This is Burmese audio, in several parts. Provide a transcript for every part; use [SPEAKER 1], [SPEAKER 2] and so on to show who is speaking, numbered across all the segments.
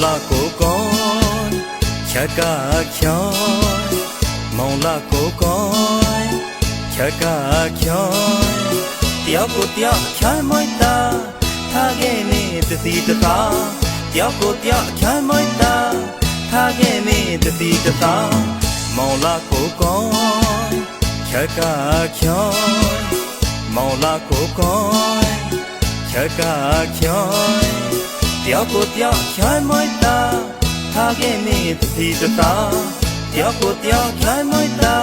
[SPEAKER 1] လာကိုကောချက်ကာချောမောင်လာကိုကောချက်ကာချောတယောက်ကိုတယောက်ချမ်းမွေးတာထားခဲ့မင်းတတိတသာတယောက်ကိုတယောက်ချမ်းမွေးတာထားခဲ့မင်းတတိတသာမောင်လာကိုကောချက်ကာချောမောင်လာကိုကောချက်ကာချောတယောက်ကိုတယောက်ချမ်းမွေးတာထားခဲ့မင်းတတိတသာတယောက်ကိုတယောက်ချမ်းမွေးတာ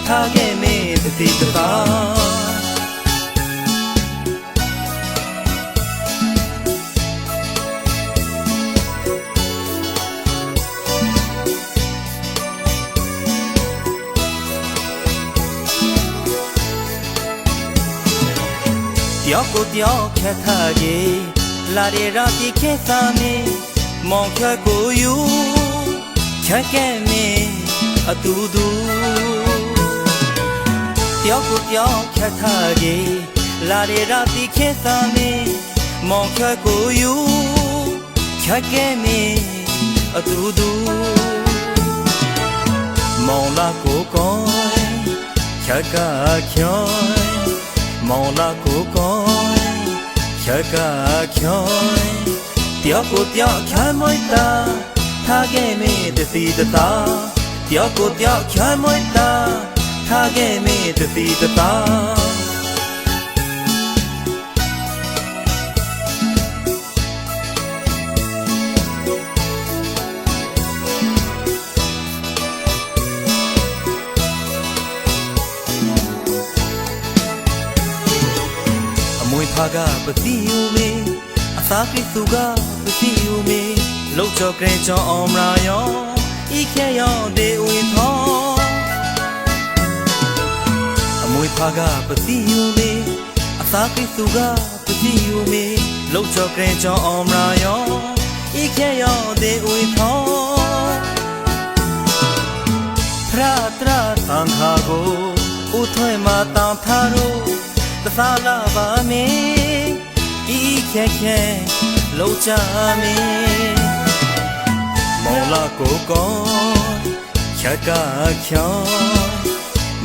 [SPEAKER 1] ထားခဲ့မင်းတတိတသာတယောက်ကိုတယောက်ခက်ထားကြီးလာရရာတိခေသာမင်းမောင်ခက်ကိုယူချက်ခဲ့မင်းအတူတူတယောက်ကိုတယောက်ခက်ထားကြီးလာရရာတိခေသာမင်းမောင်ခက်ကိုယူချက်ခဲ့မင်းအတူတူမောင်လာကိုကောချက်ကာချောမောင်လာကိုကောချက်ကာချောတယောက်ကိုတယောက်ချမ်းမွေးတာထားခဲ့မင်းတတိတသာတယောက်ကိုတယောက်ချမ်းမွေးတာထားခဲ့မင်းတတိတသာမွေဖာကပတိယူမေအသာကိစုကပတိယူမေလောက်ချောကရင်ချောအောင်မရာယောဤခဲယောဒေဝီသောအမွေဖာကပတိယူမေအသာကိစုကပတိယူမေလောက်ချောကရင်ချောအောင်မရာယောဤခဲယောဒေဝီသောဖရာတရာသံဃာကိုဥထွေမှာတောင်းထားလို့တသာလာပါမင်းဤခဲခဲလောက်ချမင်းမောင်လာကိုကောချက်ကာချော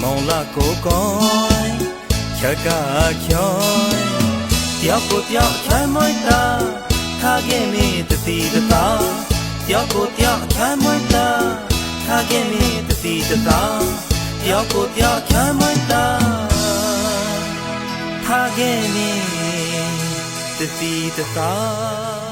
[SPEAKER 1] မောင်လာကိုကောချက်ကာချောတယောက်ကိုတယောက်ချမ်းမွေးတာထားခဲ့မင်းတတိတသာတယောက်ကိုတယောက်ချမ်းမွေးတာထားခဲ့မင်းတတိတသာတယောက်ကိုတယောက်ချမ်းမွေးတာထားခဲ့မင်းတတိတသာ